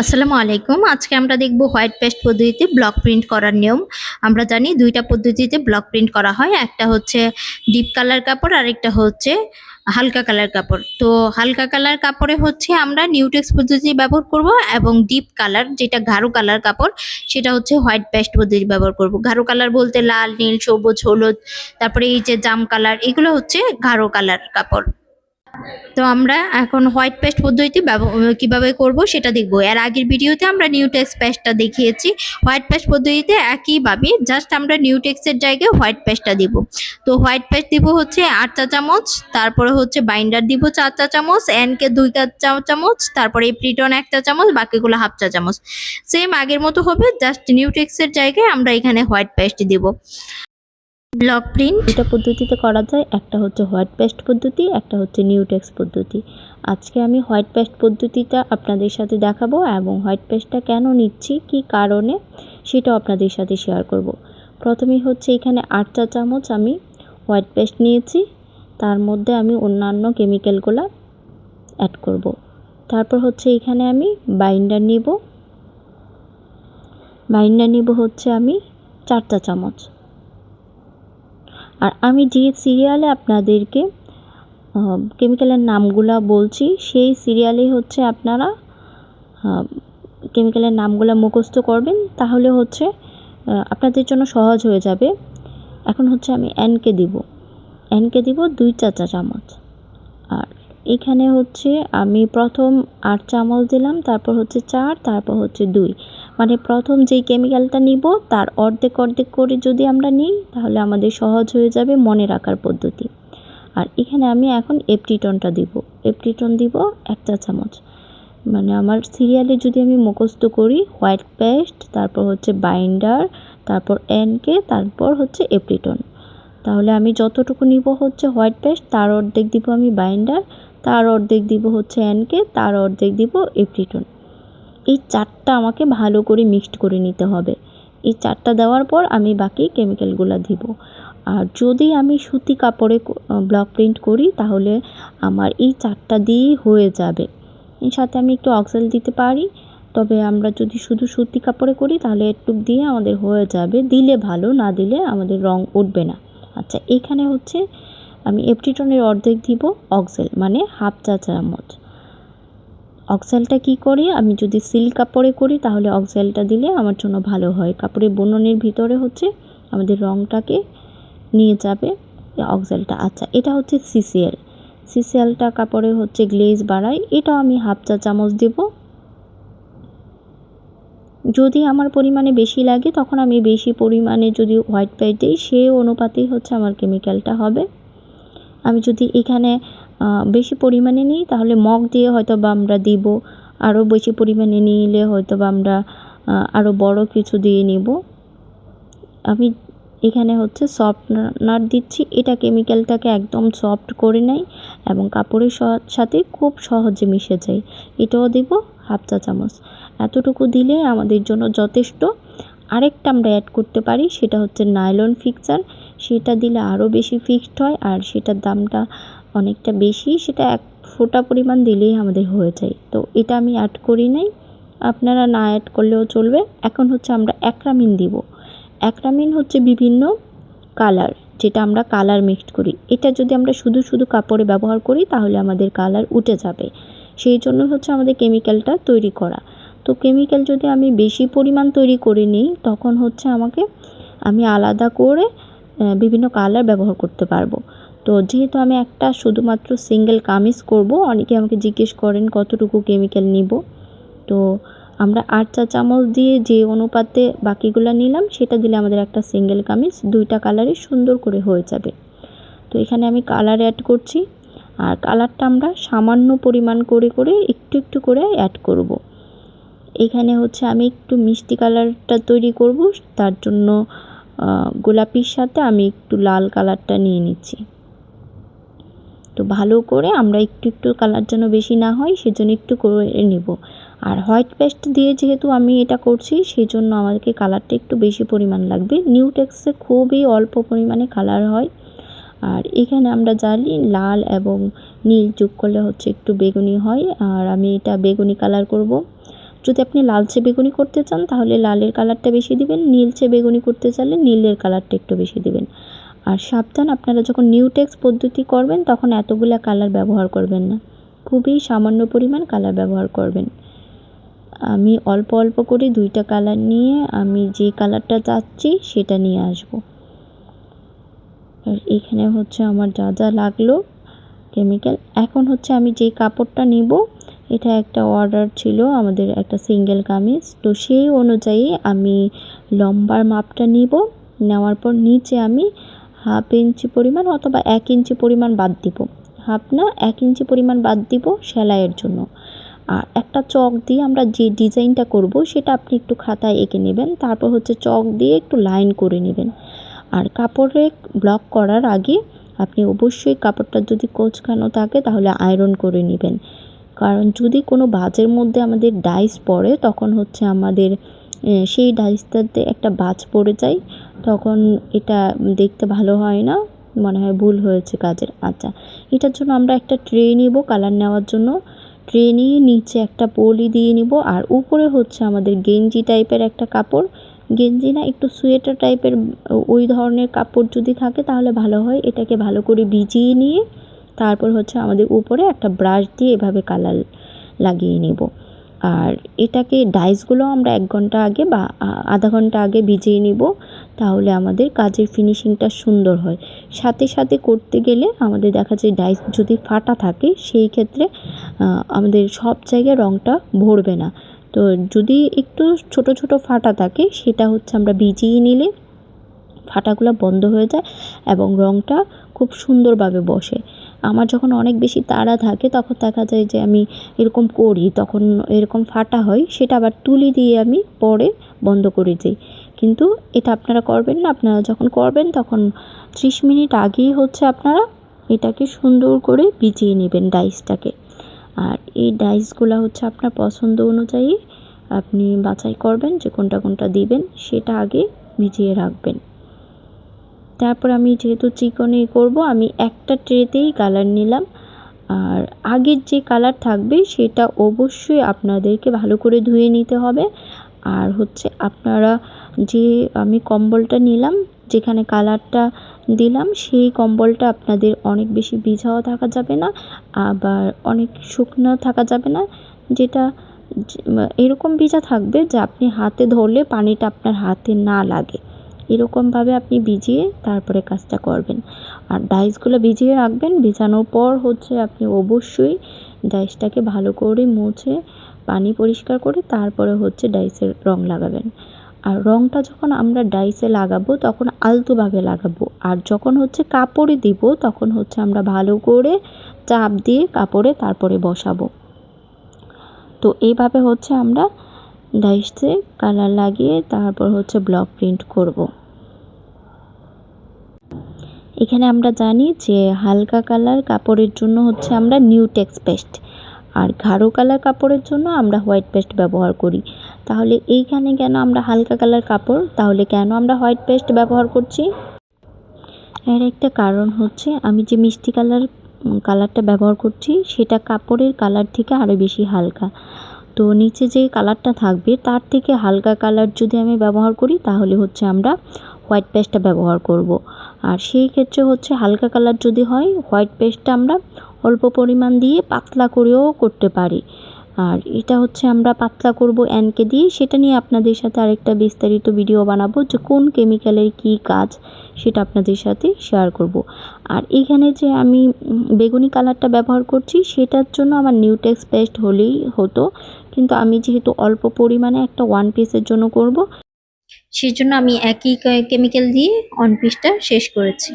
আসসালামু আলাইকুম। আজকে আমরা দেখব হোয়াইট পেস্ট পদ্ধতিতে ব্লক প্রিন্ট করার নিয়ম। আমরা জানি ২ টা পদ্ধতিতে ব্লক প্রিন্ট করা হয়। একটা হচ্ছে ডিপ কালার কাপড়, আরেকটা হচ্ছে হালকা কালার কাপড়। তো হালকা কালার কাপড়ে হচ্ছে আমরা নিউটেক্স পদ্ধতি ব্যবহার করব এবং ডিপ কালার যেটা গাঢ় কালার কাপড় সেটা হচ্ছে হোয়াইট পেস্ট পদ্ধতি ব্যবহার করব। গাঢ় কালার বলতে লাল, নীল, সবুজ, হলুদ, তারপরে এই যে জাম কালার, এগুলো হচ্ছে গাঢ় কালার কাপড়। তো আমরা এখন হোয়াইট পেস্ট পদ্ধতি কিভাবে করব সেটা দেখব। এর আগের ভিডিওতে আমরা নিউটেক্স পেস্টটা দেখিয়েছি। হোয়াইট পেস্ট পদ্ধতিতে একইভাবে জাস্ট আমরা নিউটেক্সের জায়গায় হোয়াইট পেস্টটা দিব। তো হোয়াইট পেস্ট দিব হচ্ছে ৮ চা চামচ, তারপরে হচ্ছে বাইন্ডার দিব ৪ চা চামচ, এনকে ২ চা চামচ, তারপরে এপ্রিটন ১ চা চামচ, বাকিগুলো হাফ চা চামচ। সেম আগের মতো হবে, জাস্ট নিউটেক্সের জায়গায় আমরা এখানে হোয়াইট পেস্ট দিব। ব্লক প্রিন্ট দুটা পদ্ধতিতে করা যায়, একটা হচ্ছে হোয়াইট পেস্ট পদ্ধতি, একটা হচ্ছে নিউটেক্স পদ্ধতি। আজকে আমি হোয়াইট পেস্ট পদ্ধতিটা আপনাদের সাথে দেখাবো এবং হোয়াইট পেস্টটা কেন নিচ্ছি, কি কারণে, সেটাও আপনাদের সাথে শেয়ার করব। প্রথমেই হচ্ছে এখানে ৮ চা চামচ আমি হোয়াইট পেস্ট নিয়েছি, তার মধ্যে আমি অন্যান্য কেমিক্যালগুলো অ্যাড করব। তারপর হচ্ছে এখানে আমি বাইন্ডার নিব হচ্ছে আমি ৪ চা চামচ। আর আমি যে সিরিয়ালে আপনাদেরকে কেমিক্যালের নামগুলো বলছি সেই সিরিয়ালে হচ্ছে আপনারা কেমিক্যালের নামগুলো মুখস্থ করবেন, তাহলে হচ্ছে আপনাদের জন্য সহজ হয়ে যাবে। এখন হচ্ছে আমি এনকে দিব ২ চা চামচ। আর এখানে হচ্ছে আমি প্রথম ৮ চামচ দিলাম, তারপর হচ্ছে ৪, তারপর হচ্ছে ২, মানে প্রথম যেই কেমিক্যালটা নিব তার অর্ধেক করে যদি আমরা নিই তাহলে আমাদের সহজ হয়ে যাবে মনে রাখার পদ্ধতি। আর এখানে আমি এখন এপ্রিটনটা দিব ১ চা চামচ। মানে আমার সিরিয়ালে যদি আমি মুখস্থ করি হোয়াইট পেস্ট, তারপর হচ্ছে বাইন্ডার, তারপর এনকে, তারপর হচ্ছে এপ্রিটন, তাহলে আমি যতটুকু নিব হচ্ছে হোয়াইট পেস্ট তার অর্ধেক দিব আমি বাইন্ডার, তার অর্ধেক দিব হচ্ছে এনকে, তার অর্ধেক দিব এপ্রিটন। এই চারটা আমাকে ভালো করে মিক্সড করে নিতে হবে। এই চারটা দেওয়ার পর আমি বাকি কেমিক্যালগুলো দিব। আর যদি আমি সুতি কাপড়ে ব্লক প্রিন্ট করি তাহলে আমার এই চারটা দিয়েই হয়ে যাবে। এর সাথে আমি একটু অক্সেল দিতে পারি, তবে আমরা যদি শুধু সুতি কাপড়ে করি তাহলে একটু দিয়ে আমাদের হয়ে যাবে, দিলে ভালো, না দিলে আমাদের রং উঠবে না। আচ্ছা, এখানে হচ্ছে আমি এপ্রিটনের অর্ধেক দিব অক্সেল, মানে হাফ চা চামচ। অক্সেলটা কি করি, আমি যদি সিল্ক কাপড়ে করি তাহলে অক্সেলটা দিলে আমার জন্য ভালো হয়। কাপড়ের বুননের ভিতরে হচ্ছে আমাদের রংটাকে নিয়ে যাবে অক্সেলটা। আচ্ছা, এটা হচ্ছে সিসিএলটা কাপড়ে হচ্ছে গ্লেজ বাড়ায়, এটাও আমি হাফ চা চামচ দেব। যদি আমার পরিমাণে বেশি লাগে তখন আমি বেশি পরিমাণে যদি হোয়াইট পেস্ট দিই সেই অনুপাতেই হচ্ছে আমার কেমিক্যালটা হবে। আমি যদি এখানে বেশি পরিমাণে নিই তাহলে মগ দিয়ে হয়তো বা আমরা দিব, আরও বেশি পরিমাণে নিলে হয়তো বা আমরা আরও বড় কিছু দিয়ে নিব। আমি এখানে হচ্ছে সফটনার দিচ্ছি, এটা কেমিক্যালটাকে একদম সফট করে নেয় এবং কাপড়ের সাথে খুব সহজে মিশে যায়। এটাও দেব হাফ চা চামচ। এতটুকু দিলে আমাদের জন্য যথেষ্ট। আরেকটা আমরা অ্যাড করতে পারি, সেটা হচ্ছে নাইলন ফিক্সার। সেটা দিলে আরও বেশি ফিক্সড হয় আর সেটার দামটা অনেকটা বেশি, সেটা ১ ফোঁটা পরিমাণ দিলেই আমাদের হয়ে যায়। তো এটা আমি অ্যাড করি নাই, আপনারা না অ্যাড করলেও চলবে। এখন হচ্ছে আমরা অ্যাক্রামিন দিব। অ্যাক্রামিন হচ্ছে বিভিন্ন কালার, যেটা আমরা কালার মিক্সড করি। এটা যদি আমরা শুধু কাপড়ে ব্যবহার করি তাহলে আমাদের কালার উঠে যাবে, সেই জন্য হচ্ছে আমাদের কেমিক্যালটা তৈরি করা। তো কেমিক্যাল যদি আমি বেশি পরিমাণ তৈরি করে নিই তখন হচ্ছে আমি আলাদা করে বিভিন্ন কালার ব্যবহার করতে পারবো। তো যেহেতু আমি একটা শুধুমাত্র সিঙ্গেল কামিজ করব, অনেকে আমাকে জিজ্ঞেস করেন কতটুকু কেমিক্যাল নিব, তো আমরা ৮ চা চামচ দিয়ে যে অনুপাতে বাকিগুলো নিলাম সেটা দিলে আমাদের একটা সিঙ্গেল কামিজ ২টা কালারই সুন্দর করে হয়ে যাবে। তো এখানে আমি কালার অ্যাড করছি, আর কালারটা আমরা সামান্য পরিমাণ করে একটু করে অ্যাড করব। এখানে হচ্ছে আমি একটু মিষ্টি কালারটা তৈরি করব, তার জন্য গোলাপির সাথে আমি একটু লাল কালারটা নিয়ে নিচ্ছি। তো ভালো করে আমরা একটু কালার যেন বেশি না হয় সেজন্য একটু করে নেব। আর হোয়াইট পেস্ট দিয়ে যেহেতু আমি এটা করছি সেই জন্য আমাদেরকে কালারটা একটু বেশি পরিমাণ লাগবে। নিউটেক্সে খুবই অল্প পরিমাণে কালার হয়, আর এখানে আমরা জানি লাল এবং নীল যোগ করলে হচ্ছে একটু বেগুনি হয়, আর আমি এটা বেগুনি কালার করব। যদি আপনি লালচে বেগুনি করতে চান তাহলে লালের কালারটা বেশি দিবেন, নীলচে বেগুনি করতে চাইলে নীলের কালারটা একটু বেশি দিবেন। আর সাবধান, আপনারা যখন নিউটেক্স পদ্ধতি করবেন তখন এতগুলা কালার ব্যবহার করবেন না, খুবই সামান্য পরিমাণ কালার ব্যবহার করবেন। আমি অল্প অল্প করে 2টা কালার নিয়ে আমি যে কালারটা চাচ্ছি সেটা নিয়ে আসব। আর এখানে হচ্ছে আমার যা যা লাগলো কেমিক্যাল। এখন হচ্ছে আমি যে কাপড়টা নিব, এটা একটা অর্ডার ছিল আমাদের একটা সিঙ্গেল কামিজ, তো সেই অনুযায়ী আমি লম্বার মাপটা নিব। নেওয়ার পর নিচে আমি 1/2 ইঞ্চি পরিমাণ অথবা 1 ইঞ্চি পরিমাণ বাদ দিব, 1/2 না 1 ইঞ্চি পরিমাণ বাদ দিব সেলাইয়ের জন্য। আর একটা চক দিয়ে আমরা যে ডিজাইনটা করব সেটা আপনি একটু খাতায় এঁকে নেবেন, তারপর হচ্ছে চক দিয়ে একটু লাইন করে নেবেন। আর কাপড়ে ব্লক করার আগে আপনি অবশ্যই কাপড়টা যদি কোঁচকানো থাকে তাহলে আয়রন করে নেবেন, কারণ যদি কোনো ভাঁজের মধ্যে আমাদের ডাইস পড়ে তখন হচ্ছে আমাদের সেই ডাইসটাতে একটা ভাঁজ পড়ে যায়, তখন এটা দেখতে ভালো হয় না, মনে হয় ভুল হয়েছে কাজের। আচ্ছা, এটার জন্য আমরা একটা ট্রে নিব কালার নেওয়ার জন্য। ট্রে নিয়ে নিচে একটা পলি দিয়ে নিব, আর উপরে হচ্ছে আমাদের গেঞ্জি টাইপের একটা কাপড়, গেঞ্জি না একটু সোয়েটার টাইপের ওই ধরনের কাপড় যদি থাকে তাহলে ভালো হয়। এটাকে ভালো করে ভিজিয়ে নিয়ে তারপর হচ্ছে আমাদের উপরে একটা ব্রাশ দিয়ে এভাবে কালার লাগিয়ে নেব। আর এটাকে ডাইসগুলো আমরা 1 ঘন্টা আগে বা আধা ঘন্টা আগে ভিজিয়ে নিব, তাহলে আমাদের কাজের ফিনিশিংটা সুন্দর হয়। সাথে সাথে করতে গেলে আমাদের দেখা যায় ডাইস যদি ফাটা থাকে সেই ক্ষেত্রে আমাদের সব জায়গায় রঙটা ভরবে না। তো যদি একটু ছোট ছোট ফাটা থাকে সেটা হচ্ছে আমরা ভিজিয়ে নিলে ফাটাগুলো বন্ধ হয়ে যায় এবং রঙটা খুব সুন্দরভাবে বসে। আমার যখন অনেক বেশি তাড়া থাকে তখন দেখা যায় যে আমি এরকম করি, তখন এরকম ফাটা হয়, সেটা আবার তুলি দিয়ে আমি পরে বন্ধ করে দিই। কিন্তু এটা আপনারা করবেন না, আপনারা যখন করবেন তখন 30 মিনিট আগেই হচ্ছে আপনারা এটাকে সুন্দর করে ভিজিয়ে নেবেন ডাইসটাকে। আর এই ডাইসগুলো হচ্ছে আপনার পছন্দ অনুযায়ী আপনি বাছাই করবেন যে কোনটা কোনটা দিবেন, সেটা আগে ভিজিয়ে রাখবেন। তারপর আমি যেহেতু চিকনে করব, আমি একটা ট্রেতেই কালার নিলাম। আর আগের যে কালার থাকবে সেটা অবশ্যই আপনাদেরকে ভালো করে ধুয়ে নিতে হবে। আর হচ্ছে আপনারা যে আমি কম্বলটা নিলাম যেখানে কালারটা দিলাম সেই কম্বলটা আপনাদের অনেক বেশি ভিজাও থাকা যাবে না, আবার অনেক শুকনো থাকা যাবে না, যেটা এরকম ভিজা থাকবে যে আপনি হাতে ধরলে পানিটা আপনার হাতে না লাগে, এরকমভাবে আপনি ভিজিয়ে তারপরে কাজটা করবেন। আর ডাইসগুলো ভিজিয়ে রাখবেন। ভিজানোর পর হচ্ছে আপনি অবশ্যই ডাইসটাকে ভালো করে মুছে পানি পরিষ্কার করে তারপরে হচ্ছে ডাইসের রং লাগাবেন। আর রংটা যখন আমরা ডাইসে লাগাবো তখন আলতোভাবে লাগাবো, আর যখন হচ্ছে কাপড়ে দিব তখন হচ্ছে আমরা ভালো করে চাপ দিয়ে কাপড়ে তারপরে বসাবো। তো এইভাবে হচ্ছে আমরা ডাইসে কালার লাগিয়ে তারপর হচ্ছে ব্লক প্রিন্ট করব। এখানে আমরা জানি যে হালকা কালার কাপড়ের জন্য হচ্ছে আমরা নিউটেক্স পেস্ট, আর গাঢ় কালার কাপড়ের জন্য আমরা হোয়াইট পেস্ট ব্যবহার করি। তাহলে এইখানে কেন আমরা হালকা কালার কাপড়, তাহলে কেন আমরা হোয়াইট পেস্ট ব্যবহার করছি? এর একটা কারণ হচ্ছে আমি যে মিষ্টি কালারটা ব্যবহার করছি সেটা কাপড়ের কালার থেকে আরও বেশি হালকা। তো নিচে যে কালারটা থাকবে তার থেকে হালকা কালার যদি আমি ব্যবহার করি তাহলে হচ্ছে আমরা হোয়াইট পেস্টটা ব্যবহার করব। আর সেই ক্ষেত্রে হচ্ছে হালকা কালার যদি হয় হোয়াইট পেস্টটা আমরা অল্প পরিমাণ দিয়ে পাতলা করেও করতে পারি। আর এটা হচ্ছে আমরা পাতলা করব এনকে দিয়ে, সেটা নিয়ে আপনাদের সাথে আরেকটা বিস্তারিত ভিডিও বানাবো যে কোন কেমিক্যালের কি কাজ সেটা আপনাদের সাথে শেয়ার করব। আর এখানে যে আমি বেগুনি কালারটা ব্যবহার করছি সেটার জন্য আমার নিউটেক্স পেস্ট হলেই হতো, কিন্তু আমি যেহেতু অল্প পরিমাণে একটা 1 পিসের জন্য করব সেজন্য আমি একই কেমিক্যাল দিয়ে 1 পিসটা শেষ করেছি।